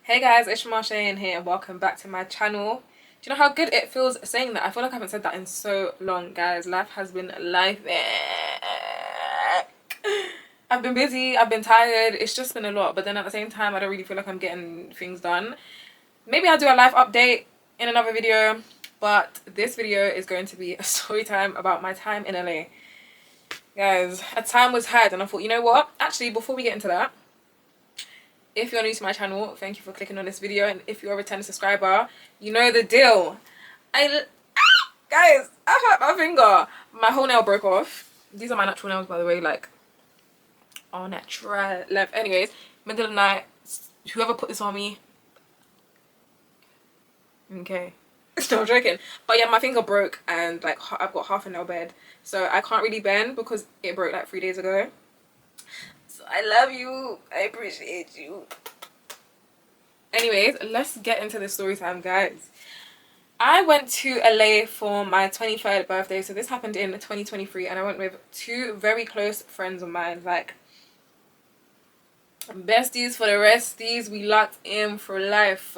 Hey guys, it's Shane here and welcome back to my channel. Do you know how good it feels saying that? I feel like I haven't said that in so long, guys. Life has been life. I've been busy, I've been tired, it's just been a lot, but then at the same time I don't really feel like I'm getting things done. Maybe I'll do a life update in another video, but this video is going to be a story time about my time in LA. Guys, a time was had and I thought, you know what? Actually, before we get into that, if you're new to my channel, thank you for clicking on this video, and if you're a returning subscriber, you know the deal. Guys, I hurt my finger. My whole nail broke off. These are my natural nails, by the way, like, all natural left. Anyways, middle of the night, whoever put this on me, okay. No, I'm joking. But yeah, my finger broke and like I've got half a nail bed, so I can't really bend because it broke like 3 days ago. So I love you, I appreciate you. Anyways, let's get into the story time, guys. I went to LA for my 23rd birthday, so this happened in 2023, and I went with two very close friends of mine, like besties for the resties. We locked in for life.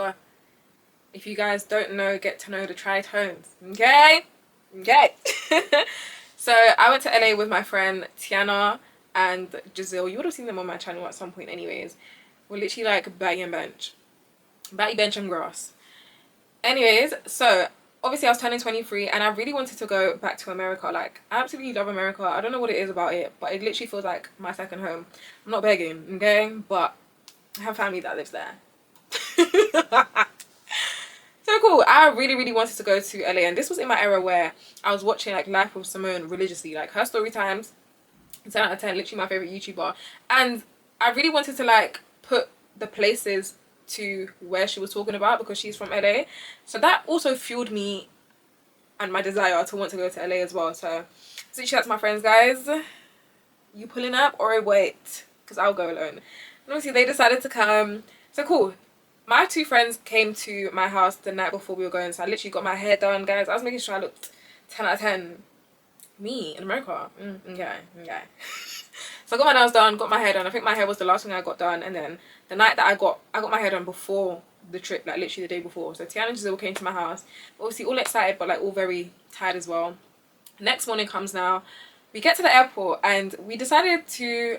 If you guys don't know, get to know the tritones, okay? Okay. So I went to LA with my friend Tiana and Giselle. You would have seen them on my channel at some point anyways. We're literally like Batty and Bench. Batty, Bench and Grass. Anyways, so obviously I was turning 23 and I really wanted to go back to America. Like, I absolutely love America. I don't know what it is about it, but it literally feels like my second home. I'm not begging, okay? But I have family that lives there. So cool. I really wanted to go to LA, and this was in my era where I was watching like Life with Simone religiously, like her story times, 10 out of 10, literally my favorite YouTuber. And I really wanted to like put the places to where she was talking about because she's from LA, so that also fueled me and my desire to want to go to LA as well. So shout out to my friends, guys. You pulling up or wait? Because I'll go alone. And obviously they decided to come. So cool. My two friends came to my house the night before we were going, so I literally got my hair done, guys. I was making sure I looked 10 out of 10. Me in America. Okay. So I got my nails done, got my hair done. I think my hair was the last thing I got done, and then the night that I got my hair done before the trip, like literally the day before. So Tiana and Giselle came to my house, obviously all excited but like all very tired as well. Next morning comes now. We get to the airport and we decided to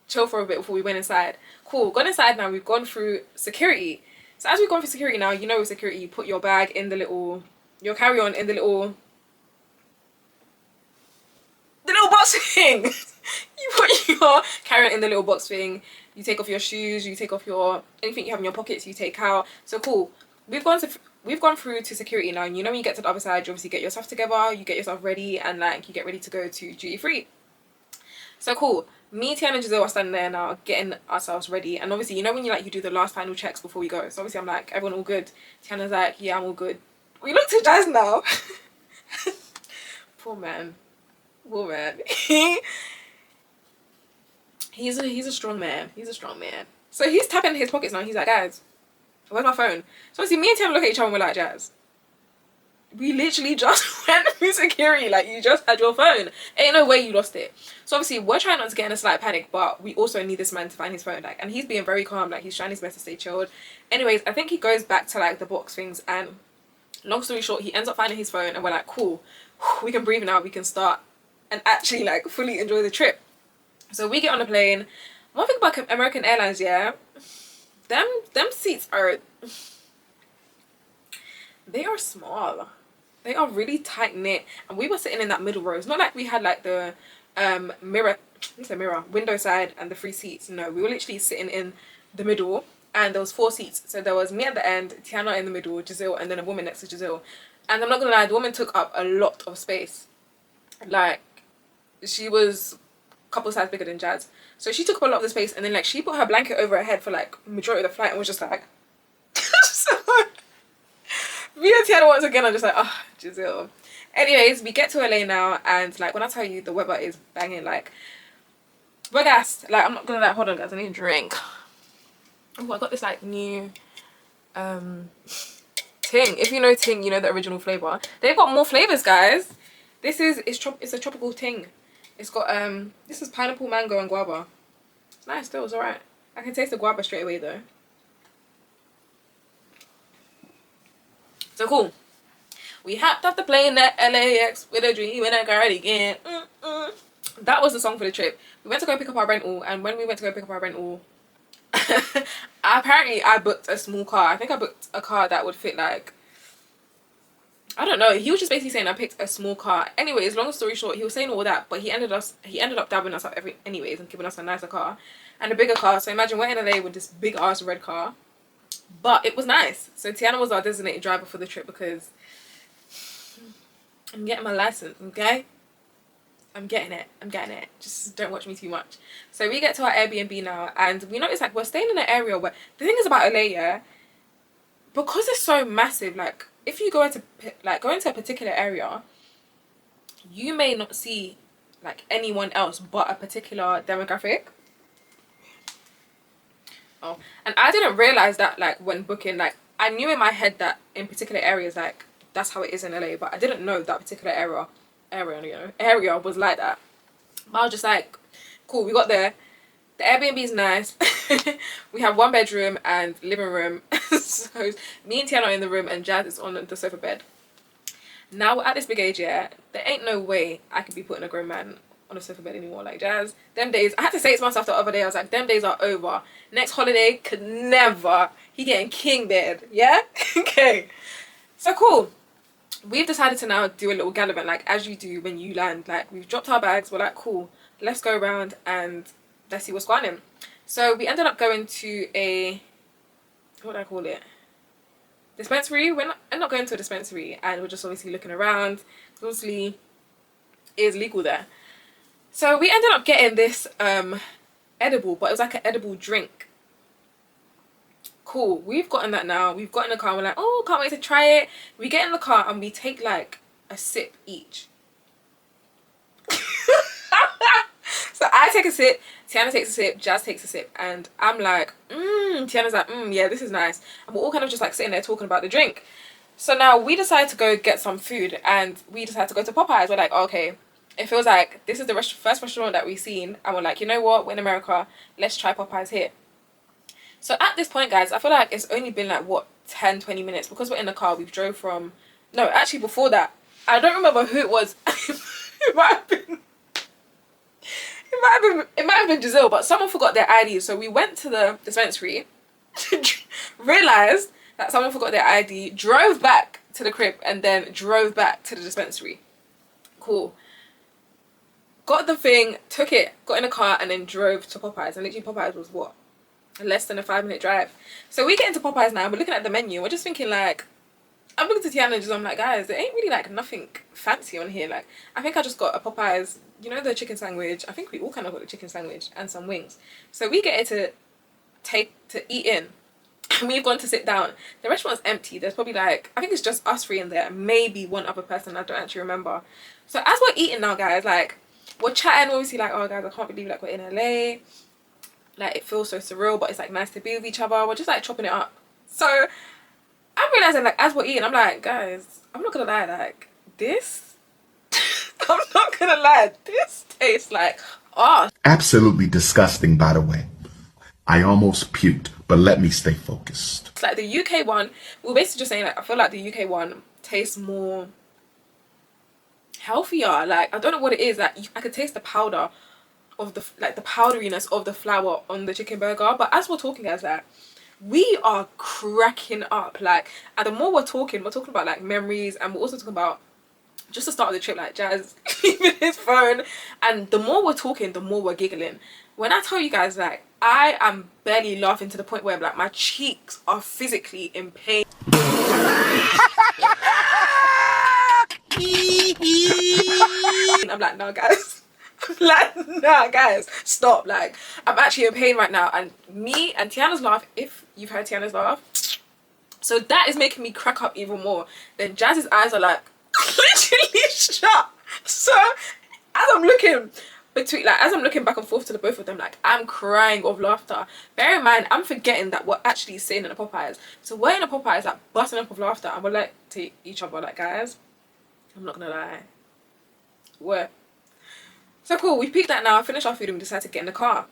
chill for a bit before we went inside. Cool, gone inside now. We've gone through security. So as we've gone through security now, you know with security you put your bag in the little, your carry-on in the little box thing. You put your carry-on in the little box thing. You take off your shoes, you take off your anything you have in your pockets, you take out. So cool. We've gone through to security now, and you know when you get to the other side, you obviously get your stuff together, you get yourself ready, and like you get ready to go to duty free. So cool. Me, Tiana and Giselle are standing there now getting ourselves ready, and obviously you know when you do the last final checks before we go. So obviously I'm like, everyone all good? Tiana's like, yeah, I'm all good. We look to Jazz now. Poor man. Poor man. He's a strong man. He's a strong man. So he's tapping his pockets now. He's like, guys, where's my phone? So obviously me and Tiana look at each other and we're like, Jazz, we literally just went through security. Like, you just had your phone. Ain't no way you lost it. So obviously we're trying not to get in a slight panic, but we also need this man to find his phone. Like, and he's being very calm. Like, he's trying his best to stay chilled. Anyways, I think he goes back to like the box things, and long story short, he ends up finding his phone, and we're like, cool, we can breathe now. We can start and actually like fully enjoy the trip. So we get on the plane. One thing about American Airlines, yeah, them seats are, they are small. They are really tight knit, and we were sitting in that middle row. It's not like we had like the window side and the free seats. No, we were literally sitting in the middle, and there was 4 seats. So there was me at the end, Tiana in the middle, Giselle, and then a woman next to Giselle. And I'm not gonna lie, the woman took up a lot of space. Like, she was a couple size bigger than Jazz, so she took up a lot of the space, and then like she put her blanket over her head for like majority of the flight, and was just like so me and Tiana once again, I'm just like, oh, Giselle. Anyways, we get to LA now, and like when I tell you the weather is banging, like we're gassed. Like, I'm not gonna hold on guys, I need a drink. Oh, I got this like new Ting. If you know Ting, you know the original flavor. They've got more flavors, guys. It's a tropical Ting. It's got this is pineapple, mango, and guava. It's nice though, it's alright. I can taste the guava straight away though. So cool. We hopped off the plane at LAX with a dream and a cardigan. That was the song for the trip. We went to go pick up our rental, and when we went to go pick up our rental, apparently I booked a small car. I think I booked a car that would fit like, I don't know. He was just basically saying I picked a small car. Anyways, long story short, he was saying all that, but he ended up dabbing us up anyways and giving us a nicer car and a bigger car. So imagine we're in LA with this big ass red car, but it was nice. So Tiana was our designated driver for the trip because I'm getting my license, okay? I'm getting it. Just don't watch me too much. So we get to our Airbnb now, and we notice like we're staying in an area where the thing is about LA, yeah, because it's so massive. Like if you go into a particular area, you may not see like anyone else but a particular demographic. Oh, and I didn't realize that like when booking. Like I knew in my head that in particular areas like that's how it is in LA, but I didn't know that particular area was like that. But I was just like, cool, we got there. The Airbnb is nice. We have 1 bedroom and living room. So me and Tiana are in the room and Jazz is on the sofa bed. Now at this big age, yeah, there ain't no way I could be putting a grown man on a sofa bed anymore. Like Jazz, them days, I had to say it to myself the other day, I was like, them days are over. Next holiday could never. He getting king bed, yeah? Okay. So cool. We've decided to now do a little gallivant, like as you do when you land. Like we've dropped our bags, we're like, cool, let's go around and let's see what's going on. So we ended up going to a, what do I call it, dispensary. We're not going to a dispensary, and we're just obviously looking around. Obviously it is legal there. So we ended up getting this edible, but it was like an edible drink. Cool, we've gotten that now. We've got in the car and we're like, oh, can't wait to try it. We get in the car and we take like a sip each. So I take a sip, Tiana takes a sip, Jazz takes a sip, and I'm like, Tiana's like, yeah, this is nice. And we're all kind of just like sitting there talking about the drink. So now we decide to go get some food, and we decide to go to Popeyes. We're like, okay, it feels like this is the first restaurant that we've seen, and we're like, you know what, we're in America, let's try Popeyes here. So at this point, guys, I feel like it's only been like, what, 10-20 minutes, because we're in the car. We've drove from, no, actually before that, I don't remember who it was. It might have been Giselle, but someone forgot their ID. So we went to the dispensary, realized that someone forgot their ID, drove back to the crib, and then drove back to the dispensary. Cool. Got the thing, took it, got in a car, and then drove to Popeyes. And literally Popeyes was what? Less than a 5-minute drive. So we get into Popeyes now, we're looking at the menu, we're just thinking like, I'm looking to Tiana and I'm like, guys, there ain't really like nothing fancy on here. Like I think I just got a Popeyes, you know, the chicken sandwich. I think we all kind of got the chicken sandwich and some wings. So we get it to eat in, and we've gone to sit down. The restaurant's empty. There's probably like, I think it's just us 3 in there, maybe one other person, I don't actually remember. So as we're eating now, guys, like we're chatting, obviously like, oh guys, I can't believe like we're in LA. Like it feels so surreal, but it's like nice to be with each other. We're just like chopping it up. So I'm realizing like as we're eating, I'm like, guys, I'm not gonna lie, like this I'm not gonna lie, this tastes like ass. Absolutely disgusting, by the way. I almost puked, but let me stay focused. It's like the UK one, we're basically just saying like I feel like the UK one tastes more healthier. Like I don't know what it is, like I could taste the powder of the like the powderiness of the flour on the chicken burger. But as we're talking, guys, like we are cracking up, like, and the more we're talking about like memories, and we're also talking about just the start of the trip, like Jazz leaving his phone, and the more we're talking, the more we're giggling. When I tell you guys, like I am barely laughing to the point where like my cheeks are physically in pain. I'm like, no guys, like, nah guys, stop. Like I'm actually in pain right now. And me and Tiana's laugh, if you've heard Tiana's laugh, so that is making me crack up even more. Then Jazz's eyes are like literally shut. So as I'm looking back and forth to the both of them, like I'm crying of laughter. Bear in mind, I'm forgetting that we're actually sitting in a Popeyes. So we're in a Popeyes, like busting up of laughter, and we're like to each other, like, guys, I'm not gonna lie, we're so cool. We peaked that now, finished our food, and we decided to get in the car.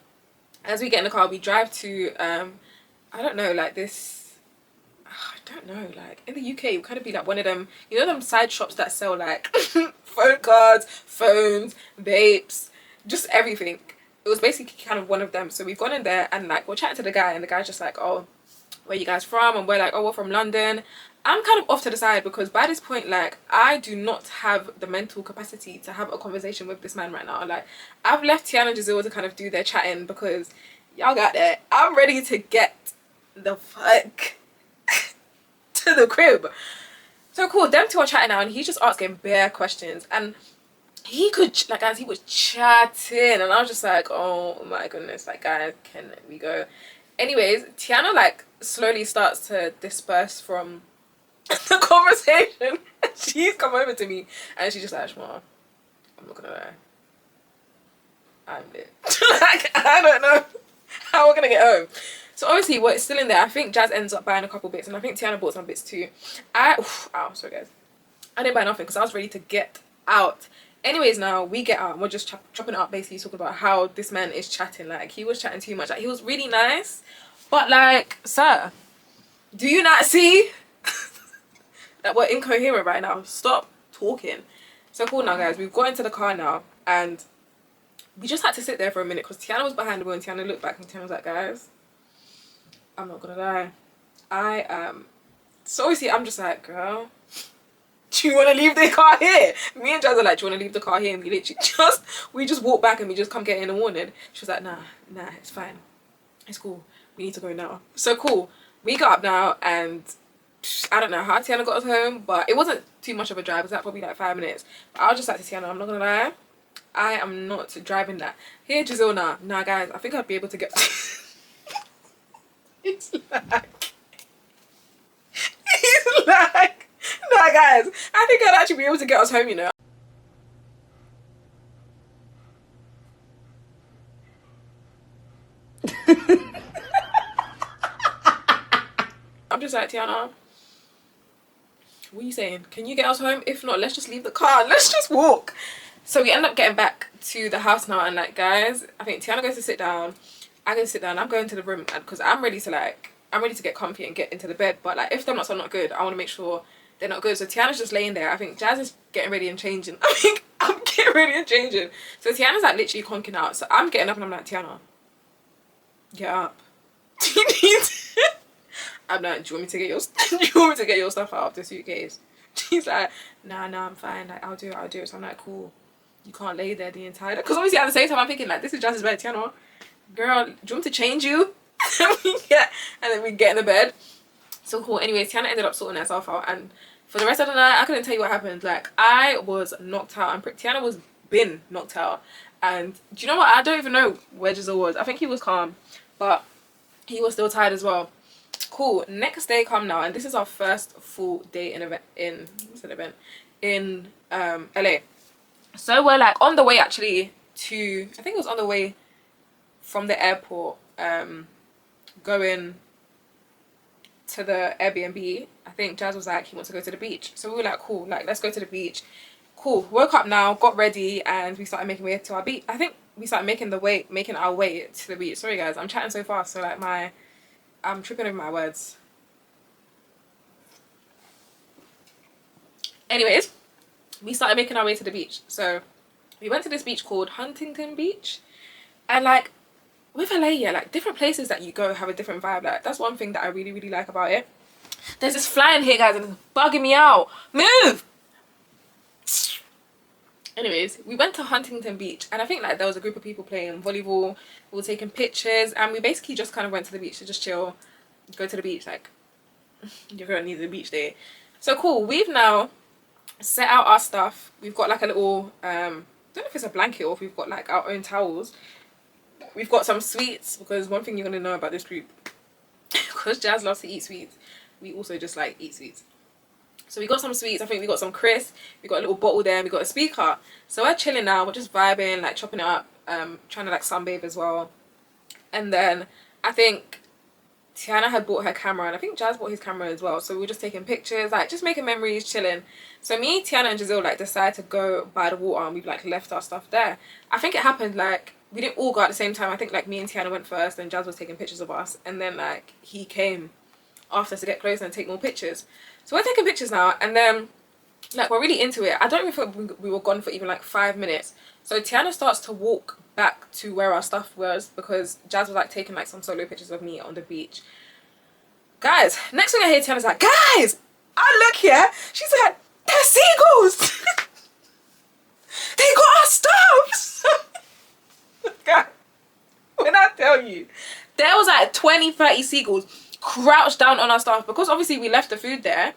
As we get in the car, we drive to I don't know, like this, I don't know, like in the UK it would kind of be like one of them, you know, them side shops that sell like phone cards, phones, vapes, just everything. It was basically kind of one of them. So we've gone in there and like we're chatting to the guy, and the guy's just like, oh, where you guys from? And we're like, oh, we're from London. I'm kind of off to the side because by this point, like, I do not have the mental capacity to have a conversation with this man right now. Like, I've left Tiana and Giselle to kind of do their chatting because y'all got that. I'm ready to get the fuck to the crib. So cool, them two are chatting now, and he's just asking bare questions, and he could, like, as he was chatting, and I was just like, oh my goodness, like, guys, can we go? Anyways, Tiana like slowly starts to disperse from the conversation. She's come over to me and she's just like, Shma, I'm not gonna lie, I'm lit. Like, I don't know how we're gonna get home. So obviously we're still in there. I think Jazz ends up buying a couple bits, and I think Tiana bought some bits too. Sorry guys, I didn't buy nothing because I was ready to get out. Anyways, now we get out and we're just chopping it up, basically talking about how this man is chatting. Like, he was chatting too much. Like, he was really nice, but like, sir, do you not see that we're incoherent right now? Stop talking. So cool now, guys, we've got into the car now, and we just had to sit there for a minute because Tiana was behind the wheel, and Tiana looked back and Tiana was like, guys, I'm not gonna lie, so obviously I'm just like, girl, do you want to leave the car here? Me and Jazz are like, do you want to leave the car here? And we just walk back and we just come get in the morning. She was like, nah, it's fine, it's cool, we need to go now. So cool, we got up now, and I don't know how Tiana got us home, but it wasn't too much of a drive. It was like probably like 5 minutes. But I was just like to Tiana, I'm not gonna lie, I am not driving that. Here, Giselle, nah guys, I think I'd be able to get he's like, nah guys, I think I'd actually be able to get us home, you know. I'm just like, Tiana, what are you saying? Can you get us home? If not, let's just leave the car, let's just walk. So we end up getting back to the house now, and like, guys, I think Tiana goes to sit down, I go to sit down, I'm going to the room because I'm ready to get comfy and get into the bed. But like, if they're not good, I want to make sure they're not good. So Tiana's just laying there. I think Jazz is getting ready and changing. I think I'm getting ready and changing. So Tiana's like literally conking out. So I'm getting up and I'm like, Tiana, get up. Do you need I'm like, do you want me to get your stuff out of the suitcase? She's like, nah, I'm fine. Like, I'll do it. So I'm like, cool. You can't lay there the entire day. Because obviously at the same time I'm thinking like, this is Jazz's bed, Tiana. Girl, do you want me to change you? And then we get in the bed. So cool. Anyways, Tiana ended up sorting herself out, and for the rest of the night I couldn't tell you what happened. Like, I was knocked out, and Tiana was been knocked out. And do you know what? I don't even know where Giselle was. I think he was calm, but he was still tired as well. Cool. Next day come now, and this is our first full day in LA. So we're like on the way actually to, I think it was on the way from the airport going to the Airbnb. I think Jazz was like, he wants to go to the beach. So we were like, cool, like, let's go to the beach. Cool. Woke up now, got ready, and we started making way to our beach. I think we started making our way to the beach. Sorry guys, I'm chatting so fast, so like I'm tripping over my words. Anyways, we started making our way to the beach. So we went to this beach called Huntington Beach, and like, with LA, yeah, like, different places that you go have a different vibe. Like, that's one thing that I really, really like about it. There's this fly in here, guys, and it's bugging me out. Move! Anyways, we went to Huntington Beach, and I think like there was a group of people playing volleyball. We were taking pictures, and we basically just kind of went to the beach to just chill, go to the beach. Like, you're gonna need a beach day. So cool. We've now set out our stuff. We've got like a little I don't know if it's a blanket or if we've got like our own towels. We've got some sweets, because one thing you're gonna know about this group, because Jazz loves to eat sweets, we also just like eat sweets. So we got some sweets. I think we got some crisps. We got a little bottle there. We got a speaker. So we're chilling now. We're just vibing, like chopping it up, trying to like sunbathe as well. And then I think Tiana had bought her camera, and I think Jazz bought his camera as well. So we were just taking pictures, like just making memories, chilling. So me, Tiana, and Giselle like decided to go by the water, and we've like left our stuff there. I think it happened like we didn't all go at the same time. I think like me and Tiana went first, and Jazz was taking pictures of us, and then like he came after us to get closer and take more pictures. So we're taking pictures now, and then like we're really into it. I don't even think we were gone for even like 5 minutes. So Tiana starts to walk back to where our stuff was, because Jazz was like taking like some solo pictures of me on the beach. Guys, next thing I hear, Tiana's like, guys, I look here. She's like, they're seagulls. They got our stuff. God, when I tell you, there was like 20-30 seagulls crouched down on our stuff, because obviously we left the food there.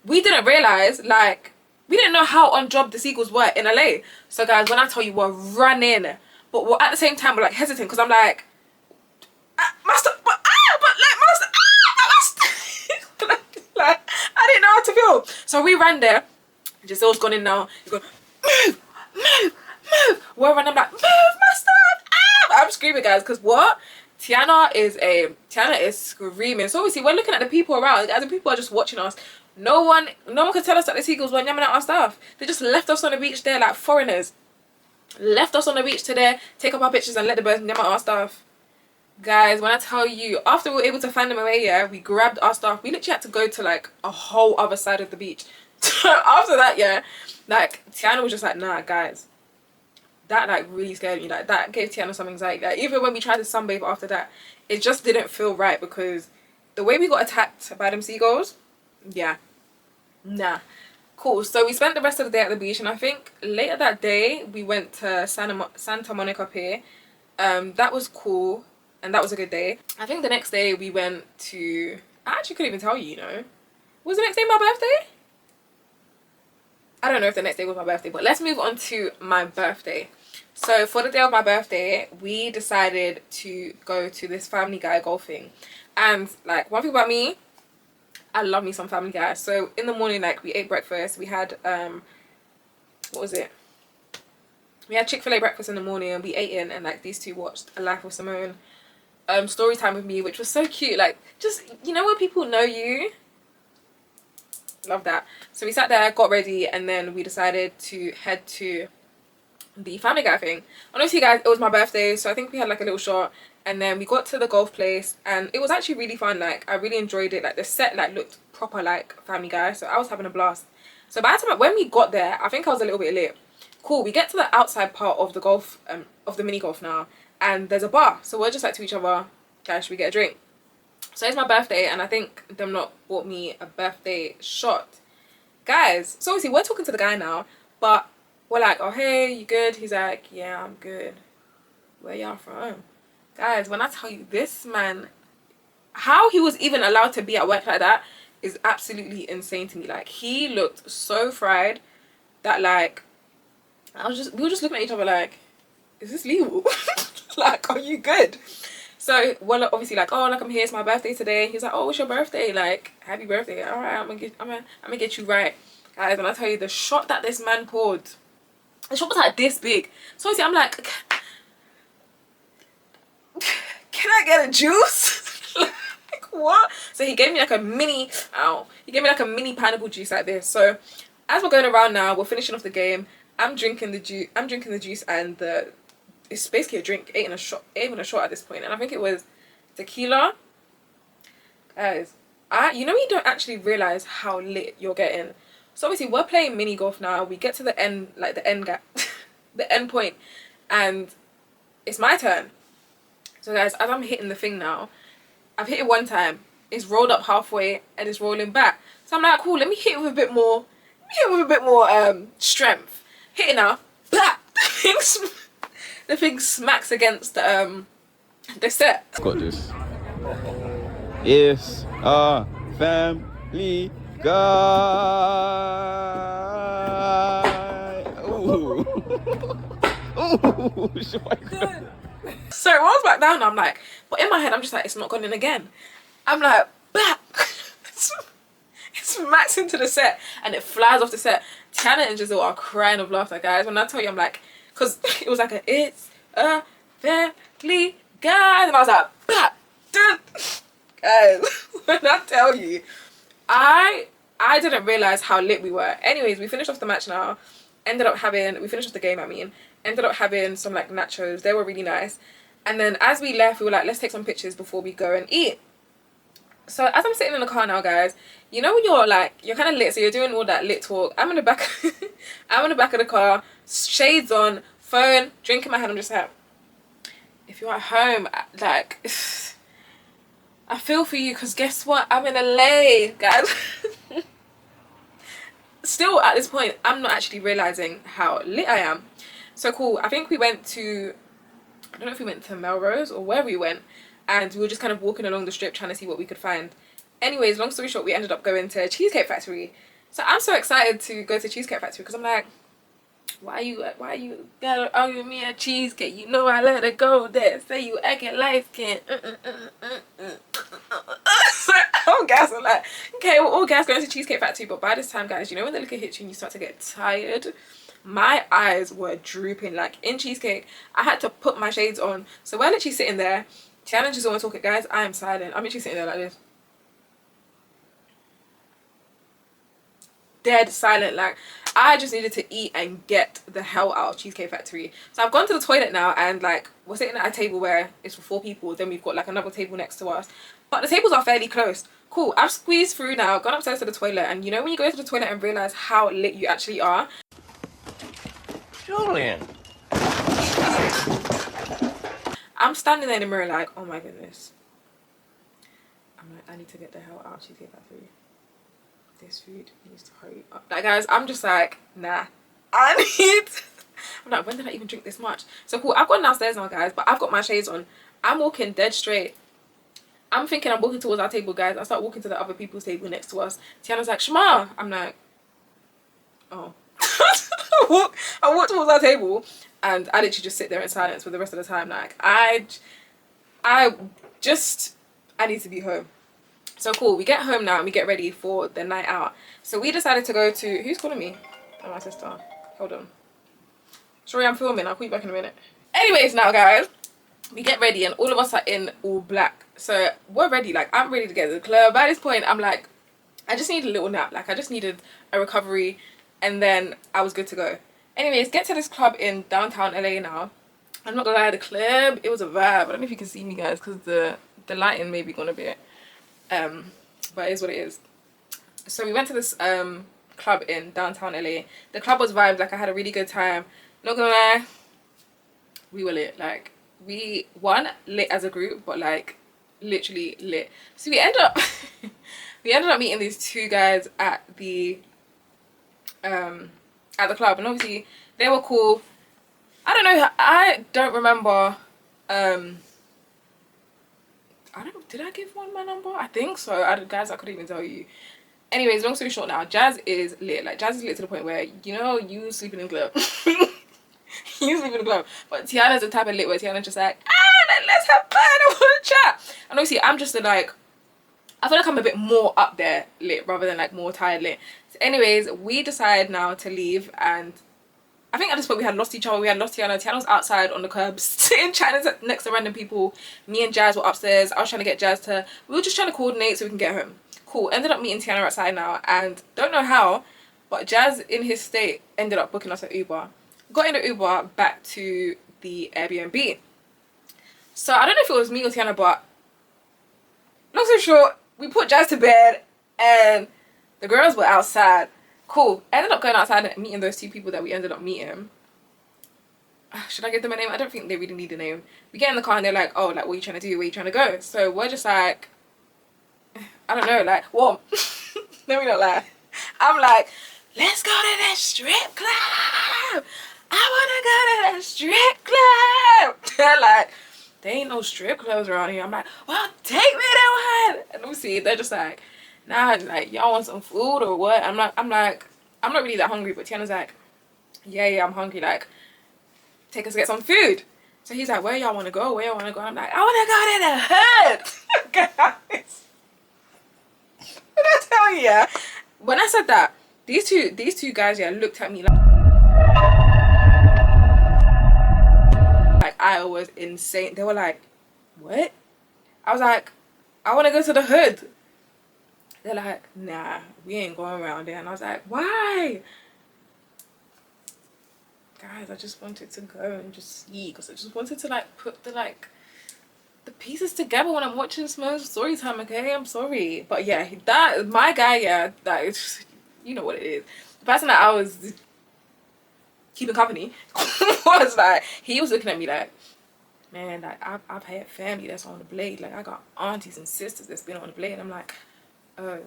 We didn't realize, like, we didn't know how on job the seagulls were in LA. So guys, when I tell you, we're running, but we're at the same time we're like hesitant, because I'm like, master, but like master, like I didn't know how to feel. So we ran there. Giselle's gone in now. He's going, move, move, move. We're running. I'm like, move, master. I'm screaming, guys, because what? Tiana is screaming. So obviously we're looking at the people around, and the people are just watching us. No one could tell us that the seagulls were yamming at our stuff. They just left us on the beach there like foreigners. Left us on the beach to there, take up our pictures and let the birds yam at our stuff. Guys, when I tell you, after we were able to find them away, yeah, we grabbed our stuff. We literally had to go to like a whole other side of the beach. After that, yeah, like Tiana was just like, nah, guys. That like really scared me. Like that gave Tiana some anxiety. Like even when we tried to sunbathe after that, it just didn't feel right, because the way we got attacked by them seagulls, yeah, nah. Cool. So we spent the rest of the day at the beach, and I think later that day we went to Santa Monica Pier. That was cool, and that was a good day. I think the next day we went to, I actually couldn't even tell you, you know. Was the next day my birthday? I don't know if the next day was my birthday, but let's move on to my birthday. So for the day of my birthday, we decided to go to this Family Guy golfing. And like, one thing about me, I love me some Family Guy. So in the morning, like, we ate breakfast. We had what was it? We had Chick-fil-A breakfast in the morning, and we ate in, and like these two watched A Life with Simone, story time with me, which was so cute. Like, just, you know, when people know you. Love that. So we sat there, got ready, and then we decided to head to the Family Guy thing. Honestly, guys, it was my birthday, so I think we had like a little shot, and then we got to the golf place, and it was actually really fun. Like, I really enjoyed it. Like, the set like looked proper like Family Guy, so I was having a blast. So by the time when we got there, I think I was a little bit late. Cool, we get to the outside part of the golf, of the mini golf now, and there's a bar. So we're just like to each other, guys, should we get a drink? So it's my birthday, and I think them lot bought me a birthday shot. Guys, so obviously we're talking to the guy now, but we're like, oh hey, you good? He's like, yeah, I'm good. Where y'all from? Guys, when I tell you, this man, how he was even allowed to be at work like that is absolutely insane to me. Like, he looked so fried that like, we were just looking at each other like, is this legal? Like, are you good? So we're obviously like, oh, like, I'm here, it's my birthday today. He's like, oh, it's your birthday, like, happy birthday. All right, I'm gonna get you right. Guys, when I tell you, the shot that this man poured, the shot was like this big. So obviously I'm like, can I get a juice? Like, what? So he gave me like a mini, he gave me like a mini pineapple juice like this. So as we're going around now, we're finishing off the game. I'm drinking the juice, and it's basically a drink, even a shot at this point, and I think it was tequila. Guys, you know, you don't actually realize how lit you're getting. So obviously we're playing mini golf now. We get to the end, like the end gap, the end point, and it's my turn. So guys, as I'm hitting the thing now, I've hit it one time. It's rolled up halfway and it's rolling back. So I'm like, cool. Let me hit it with a bit more. Strength. Hit it now. Blah! The thing smacks against the set. Got this. It's a Family Guy. Ooh. Ooh. So it rolls back down. I'm like, but in my head, I'm just like, it's not gone in again. I'm like, bah! It smacks into the set and it flies off the set. Tiana and Giselle are crying of laughter, guys. When I tell you, I'm like, because it was like it's a Family Guy, and I was like, bah! Guys, when I tell you, I didn't realize how lit we were. Anyways, we finished off the match now. We finished off the game, I mean. Ended up having some like nachos. They were really nice. And then as we left, we were like, let's take some pictures before we go and eat. So as I'm sitting in the car now, guys, you know when you're like, you're kind of lit, so you're doing all that lit talk. I'm in the back, I'm in the back of the car, shades on, phone, drink in my hand. I'm just like, if you're at home, like, I feel for you, because guess what? I'm in LA, guys. Still at this point, I'm not actually realizing how lit I am. So cool. I think we went to, I don't know if we went to Melrose or where we went, and we were just kind of walking along the strip trying to see what we could find. Anyways, long story short, we ended up going to Cheesecake Factory. So I'm so excited to go to Cheesecake Factory, because I'm like, why you gotta argue with me at cheesecake? You know I let it go there. Say you acting light skin. Oh, gas. I'm like, okay, we're all gas going to Cheesecake Factory. But by this time, guys, you know when the liquor hits you and you start to get tired? My eyes were drooping. Like in Cheesecake, I had to put my shades on. So we're literally sitting there. Tiana just want to talk it, guys. I am silent. I'm literally sitting there like this. Dead silent. Like, I just needed to eat and get the hell out of Cheesecake Factory. So I've gone to the toilet now, and like we're sitting at a table where it's for 4 people. Then we've got like another table next to us, but the tables are fairly close. Cool. I've squeezed through now, gone upstairs to the toilet, and you know when you go to the toilet and realize how lit you actually are? Julian. I'm standing there in the mirror like, oh my goodness. I'm like, I need to get the hell out of Cheesecake Factory. This food needs to hurry up. Like, guys, I'm just like, nah. I'm like, when did I even drink this much? So cool, I've gone downstairs now, guys, but I've got my shades on. I'm walking dead straight. I'm thinking I'm walking towards our table, guys. I start walking to the other people's table next to us. Tiana's like, Shema. I'm like, oh. I walk towards our table, and I literally just sit there in silence for the rest of the time. Like, I need to be home. So cool, we get home now and we get ready for the night out. So we decided to go to, who's calling me? Oh, my sister. Hold on. Sorry, I'm filming. I'll call you back in a minute. Anyways, now guys, we get ready and all of us are in all black. So we're ready. Like, I'm ready to get to the club. By this point, I'm like, I just need a little nap. Like, I just needed a recovery, and then I was good to go. Anyways, get to this club in downtown LA now. I'm not gonna lie, the club, it was a vibe. I don't know if you can see me, guys, because the lighting may be gonna be it. But it is what it is. So we went to this club in downtown LA. The club was vibes. Like, I had a really good time. Not gonna lie, we were lit. Like, we lit as a group, but like literally lit. So we ended up meeting these 2 guys at the club, and obviously they were cool. I don't remember did I give one my number? I think so. Guys, I couldn't even tell you. Anyways, long story short now, Jazz is lit. Like, Jazz is lit to the point where, you know, you sleeping in the club. You sleeping in the club. But Tiana's the type of lit where Tiana's just like, let's have fun, I want to chat. And obviously, I'm just like, I feel like I'm a bit more up there lit rather than like more tired lit. So anyways, we decide now to leave, and I think at this point we had lost each other. We had lost Tiana. Tiana was outside on the curb sitting chatting next to random people. Me and Jazz were upstairs. I was trying to get Jazz to, we were just trying to coordinate so we can get home. Cool. Ended up meeting Tiana outside now, and don't know how, but Jazz in his state ended up booking us an Uber. Got in the Uber back to the Airbnb. So I don't know if it was me or Tiana, but long story short, we put Jazz to bed and the girls were outside. Cool. Ended up going outside and meeting those 2 people that we ended up meeting. Should I give them a name? I don't think they really need a name. We get in the car and they're like, oh, like, what are you trying to do? Where are you trying to go? So we're just like, I don't know, like, what? Let me not lie. I'm like, let's go to that strip club. I want to go to that strip club. They're like, there ain't no strip clubs around here. I'm like, well, take me to one. And obviously, they're just like, nah, like, y'all want some food or what? I'm like, I'm not really that hungry, but Tiana's like, yeah, I'm hungry. Like, take us to get some food. So he's like, where y'all want to go? Where y'all want to go? I'm like, I want to go to the hood. Guys, did I tell you? Yeah? When I said that, these two guys, yeah, looked at me like I was insane. They were like, what? I was like, I want to go to the hood. They're like, nah, we ain't going around there. And I was like, why? guys, I just wanted to go and just see, because I just wanted to like put the pieces together when I'm watching Simone's story time. Okay, I'm sorry, but yeah, that my guy, yeah, that is, you know what it is. The person that I was keeping company was like, he was looking at me like, man, like I've had family that's on the blade. Like I got aunties and sisters that's been on the blade. I'm like, oh.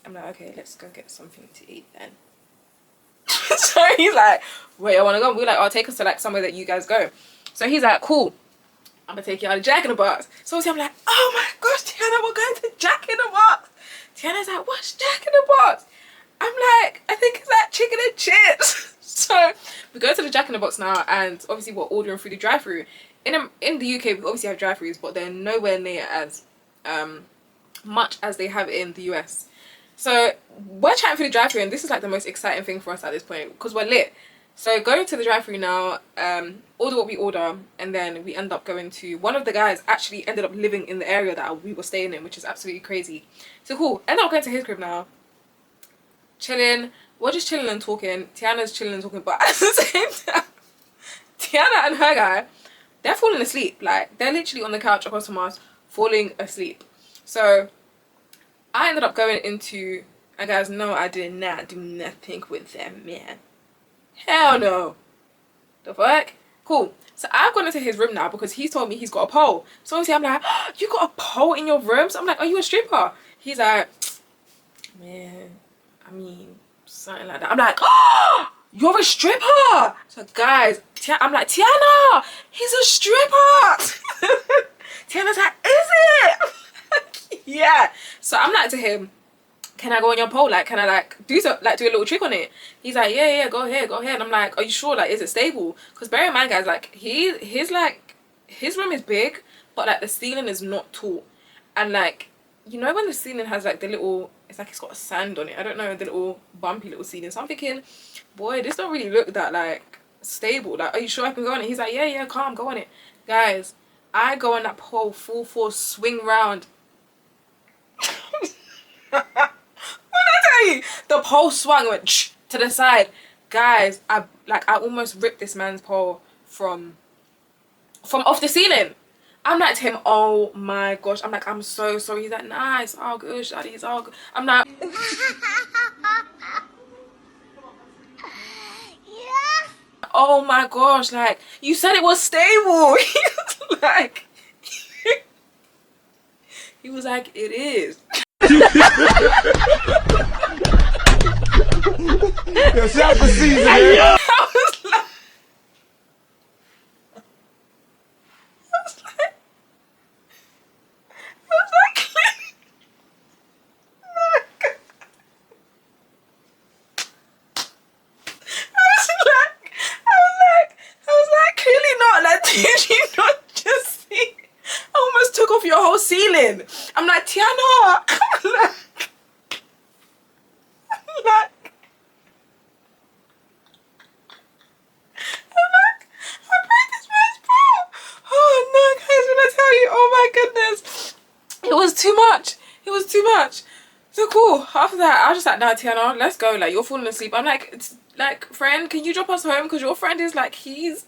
I'm like, okay, let's go get something to eat then. So he's like, where I want to go? We're like, oh, take us to like somewhere that you guys go. So he's like, cool, I'm gonna take you out of Jack in the Box. So obviously I'm like, oh my gosh, Tiana, we're going to Jack in the Box. Tiana's like, what's Jack in the Box? I'm like, I think it's like chicken and chips. So we go to the Jack in the Box now, and obviously we're ordering through the drive-through. In the UK, we obviously have drive-throughs, but they're nowhere near as much as they have in the US. So we're chatting through the drive-through, and this is like the most exciting thing for us at this point because we're lit. So going to the drive-through now, order what we order, and then we end up going to, one of the guys actually ended up living in the area that we were staying in, which is absolutely crazy. So cool, end up going to his crib now, chilling. We're just chilling and talking. Tiana's chilling and talking, but at the same time, Tiana and her guy, they're falling asleep. Like, they're literally on the couch across from us, falling asleep. So I ended up going into, and guys, no, I did not do nothing with them, man. Hell no. The fuck? Cool. So I've gone into his room now because he told me he's got a pole. So obviously I'm like, oh, you got a pole in your room? So I'm like, are you a stripper? He's like, man, I mean, something like that. I'm like, oh, you're a stripper. So guys, I'm like, Tiana, he's a stripper. Tiana's like, is it? Yeah. So I'm like to him, can I go on your pole? Like, can I like do a little trick on it? He's like, yeah, go ahead. And I'm like, are you sure? Like, is it stable? Because bear in mind, guys, like his room is big, but like the ceiling is not tall. And like, you know when the ceiling has like the little, it's like it's got sand on it. I don't know, the little bumpy little ceiling. So I'm thinking, boy, this don't really look that like stable. Like, are you sure I can go on it? He's like, yeah, calm, go on it. Guys, I go on that pole full force, swing round. The pole swung and went to the side. Guys, I almost ripped this man's pole from off the ceiling. I'm like to him, oh my gosh. I'm like, I'm so sorry. He's like, nah, it's all good, Shadi, it's all good. I'm like, yeah. Oh my gosh, like, you said it was stable. Like, he was like, it is. Yo, shout out to Caesar, man. I was like, clearly not. Like, did you not just see? I almost took off your whole ceiling. I'm like, Tiana. It was too much. So cool. After that, I was just like, nah, Tiana, let's go. Like, you're falling asleep. I'm like, it's like, friend, can you drop us home? Because your friend is like, he's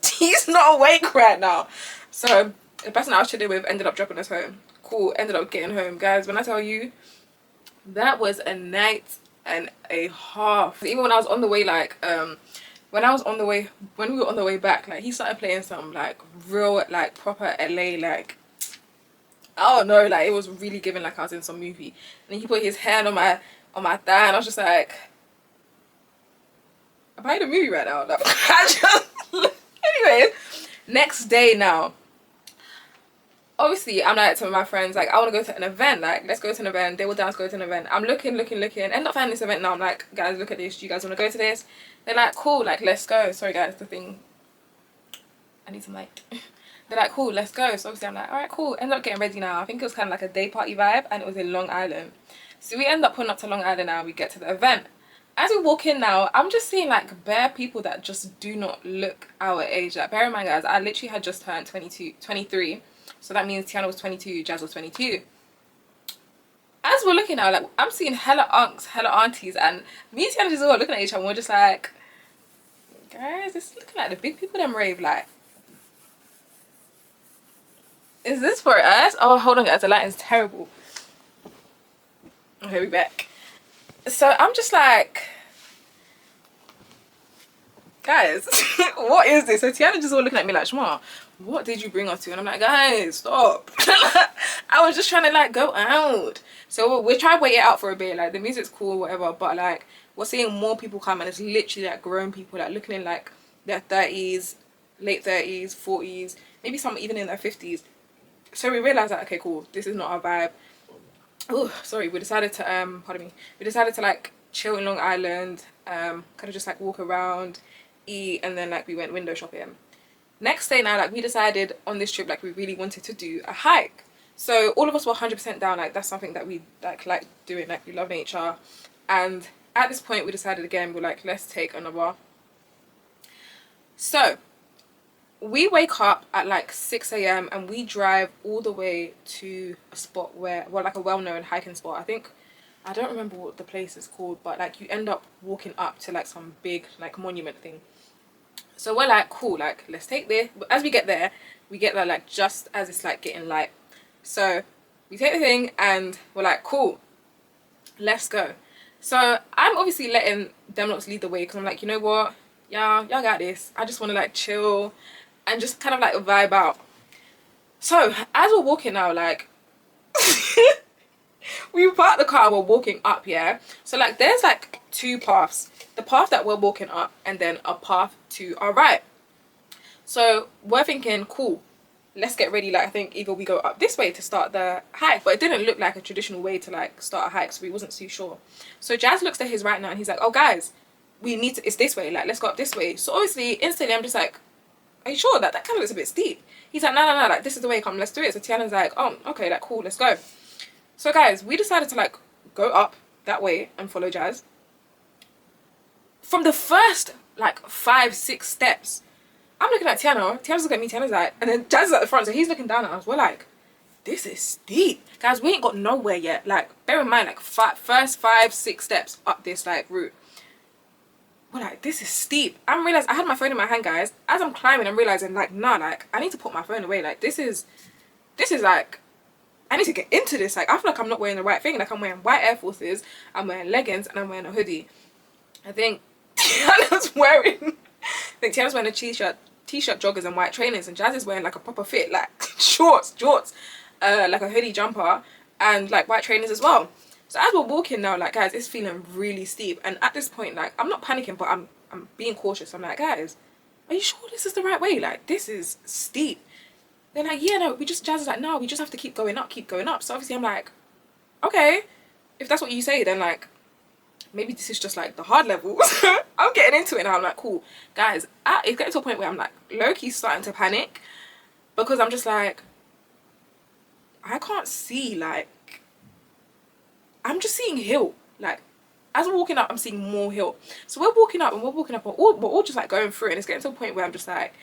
not awake right now. So the person I was chilling with ended up dropping us home. Cool. Ended up getting home. Guys, when I tell you, that was a night and a half. Even when I was on the way, like, when we were on the way back, like, he started playing some like real, like, proper LA, like, I don't know, like, it was really giving like I was in some movie. And then he put his hand on my thigh, and I was just like, am I in a movie right now? Like, anyway, next day now, obviously I'm like to my friends, like, I want to go to an event, like, let's go to an event. They were down to go to an event. I'm looking, end up finding this event now. I'm like, guys, look at this, do you guys want to go to this? They're like, cool, like, let's go. Sorry guys, the thing, I need some light. They're like, cool, let's go. So obviously I'm like, all right, cool. End up getting ready now. I think it was kind of like a day party vibe, and it was in Long Island. So we end up pulling up to Long Island now. We get to the event. As we walk in now, I'm just seeing like bare people that just do not look our age. Like, bear in mind, guys, I literally had just turned 23. So that means Tiana was 22, Jazz was 22. As we're looking now, like, I'm seeing hella unks, hella aunties, and me and Tiana just all looking at each other, and we're just like, Guys, it's looking like the big people them rave. Like, is this for us? Oh, hold on, guys. The lighting's terrible. Okay, we back. So I'm just like, guys, what is this? So Tiana just all looking at me like, Shma, what did you bring us to? And I'm like, guys, stop. I was just trying to like go out. So we're trying to wait it out for a bit. Like the music's cool, whatever. But like we're seeing more people come, and it's literally like grown people, like looking in like their 30s, late 30s, 40s, maybe some even in their 50s. So we realized that, okay, cool, this is not our vibe. Oh, sorry. We decided to pardon me. We decided to like chill in Long Island, kind of just like walk around, eat, and then like we went window shopping. Next day now, like we decided on this trip, like we really wanted to do a hike. So all of us were 100% down. Like that's something that we like doing. Like we love nature, and at this point we decided again, we're like, let's take another. So we wake up at like 6 a.m. and we drive all the way to a spot where, well, like a well-known hiking spot. I think, I don't remember what the place is called, but like you end up walking up to like some big like monument thing. So we're like, cool, like let's take this. But as we get there like just as it's like getting light. So we take the thing and we're like, cool, let's go. So I'm obviously letting them lots lead the way because I'm like, you know what, y'all got this. I just want to like chill and just kind of like vibe out. So as we're walking now, like we parked the car, we're walking up, yeah. So like there's like two paths, the path that we're walking up and then a path to our right. So we're thinking, cool, let's get ready. Like I think either we go up this way to start the hike, but it didn't look like a traditional way to like start a hike, so we wasn't too sure. So Jazz looks to his right now and he's like, oh guys, we need to, it's this way, like let's go up this way. So obviously instantly I'm just like, are you sure? That kind of looks a bit steep. He's like, no, like this is the way, come, let's do it. So Tiana's like, oh, okay, like cool, let's go. So guys, we decided to like go up that way and follow Jazz. From the first like 5-6 steps, I'm looking at Tiana, Tiana's looking at me, Tiana's like, and then Jazz is at the front, so he's looking down at us. We're like, this is steep. Guys, we ain't got nowhere yet. Like, bear in mind, like first 5-6 steps up this like route. We're like, this is steep. I'm realizing, I had my phone in my hand, guys. As I'm climbing, I'm realizing like, nah, like I need to put my phone away. Like this is like, I need to get into this. Like I feel like I'm not wearing the right thing. Like I'm wearing white Air Forces, I'm wearing leggings, and I'm wearing a hoodie. I think Tiana's wearing a t-shirt, joggers and white trainers, and Jazz is wearing like a proper fit, like shorts, like a hoodie jumper and like white trainers as well. So as we're walking now, like guys, it's feeling really steep, and at this point, like I'm not panicking, but I'm being cautious. I'm like, guys, are you sure this is the right way? Like this is steep. They're like, yeah, no, Jazz is like, no, we just have to keep going up. So obviously I'm like, okay, if that's what you say, then like maybe this is just like the hard levels. I'm getting into it now. I'm like, cool, guys. It's getting to a point where I'm like low-key starting to panic because I'm just like, I can't see, like I'm just seeing hill. Like as we're walking up, I'm seeing more hill. So we're walking up and we're all just like going through it, and it's getting to a point where I'm just like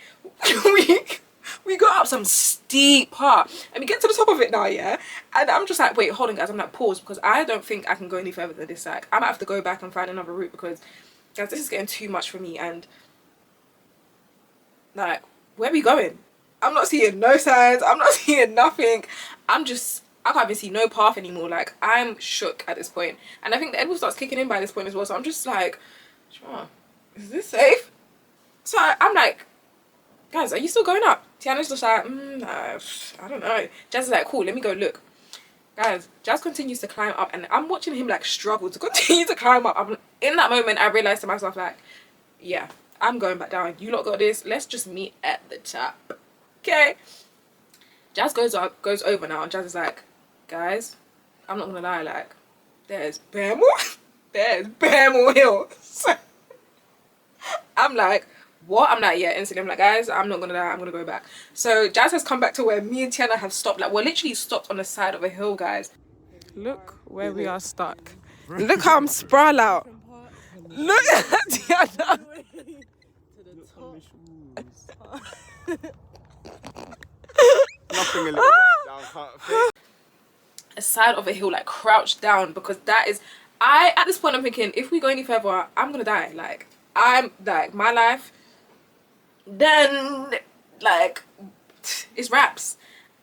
we got up some steep part and we get to the top of it now, yeah, and I'm just like, wait, hold on guys, I'm like, pause, because I don't think I can go any further than this. Like I might have to go back and find another route because guys, this is getting too much for me. And like, where are we going? I'm not seeing no signs, I'm not seeing nothing. I can't even see no path anymore. Like I'm shook at this point, and I think the edible starts kicking in by this point as well. So I'm just like, sure, is this safe? So I'm like, guys, are you still going up? Tiana's just like, no, I don't know. Jazz is like, cool, let me go look. Guys, Jazz continues to climb up, and I'm watching him like struggle to continue to climb up. In that moment, I realized to myself like, yeah, I'm going back down. You lot got this. Let's just meet at the top. Okay. Jazz goes over now, and Jazz is like, guys, I'm not gonna lie, like there's bare more hills. I'm like, what? I'm like, yeah, instantly I'm like, guys, I'm not gonna lie, I'm gonna go back. So Jazz has come back to where me and Tiana have stopped. Like we're literally stopped on the side of a hill, guys. Look where we are stuck. Look how I'm sprawl out. Look at Tiana. Nothing a little right down, can't A side of a hill, like crouched down, because that is, at this point I'm thinking, if we go any further, I'm gonna die. Like I'm like, my life then like it's wraps.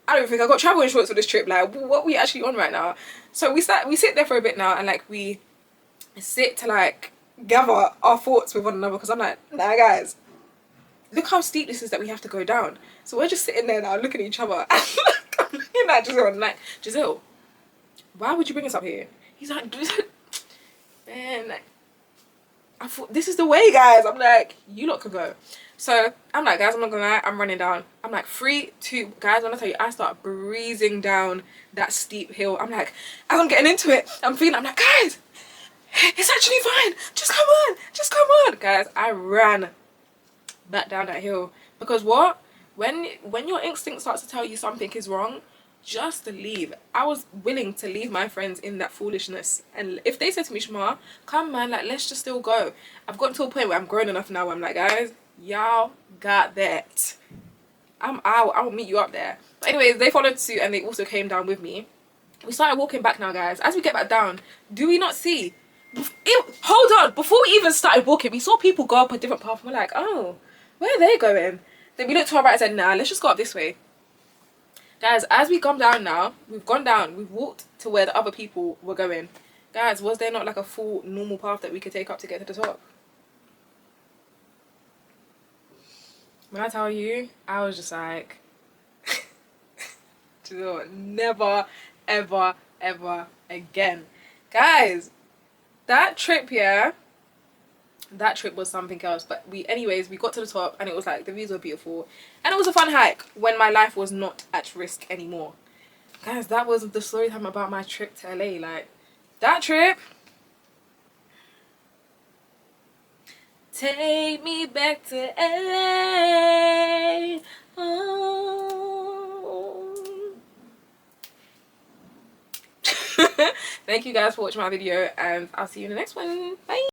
I don't think I got travel insurance for this trip. Like, what are we actually on right now? So we sit there for a bit now, and like we sit to like gather our thoughts with one another, because I'm like, nah guys, look how steep this is that we have to go down. So we're just sitting there now looking at each other. And I'm looking at Giselle and I'm like, Giselle, why would you bring us up here? He's like, man, like, I thought this is the way, guys. I'm like, you lot can go. So I'm like, guys, I'm not gonna lie, I'm running down. I'm like, 3, 2, guys, when I tell you, I start breezing down that steep hill. I'm like, as I'm getting into it, I'm like, guys, it's actually fine. Just come on, just come on. Guys, I ran back down that hill, because what? When your instinct starts to tell you something is wrong, just leave. I was willing to leave my friends in that foolishness, and if they said to me, Shma, come man, like, let's just still go. I've gotten to a point where I'm grown enough now where I'm like, guys, y'all got that. I will meet you up there. But anyways, they followed suit and they also came down with me. We started walking back now, guys. As we get back down, do we not see? Hold on, before we even started walking, we saw people go up a different path and we're like, oh, where are they going? Then we looked to our right and said, nah, let's just go up this way. Guys, as we come down now, we've gone down, we've walked to where the other people were going. Guys, was there not like a full normal path that we could take up to get to the top? When I tell you, I was just like, never, ever, ever again. Guys, that trip, yeah, that trip was something else. But anyways, we got to the top and it was like, the views were beautiful. And it was a fun hike when my life was not at risk anymore. Guys, that was the story time about my trip to LA. Like, that trip, take me back to LA. Oh. Thank you guys for watching my video, and I'll see you in the next one. Bye.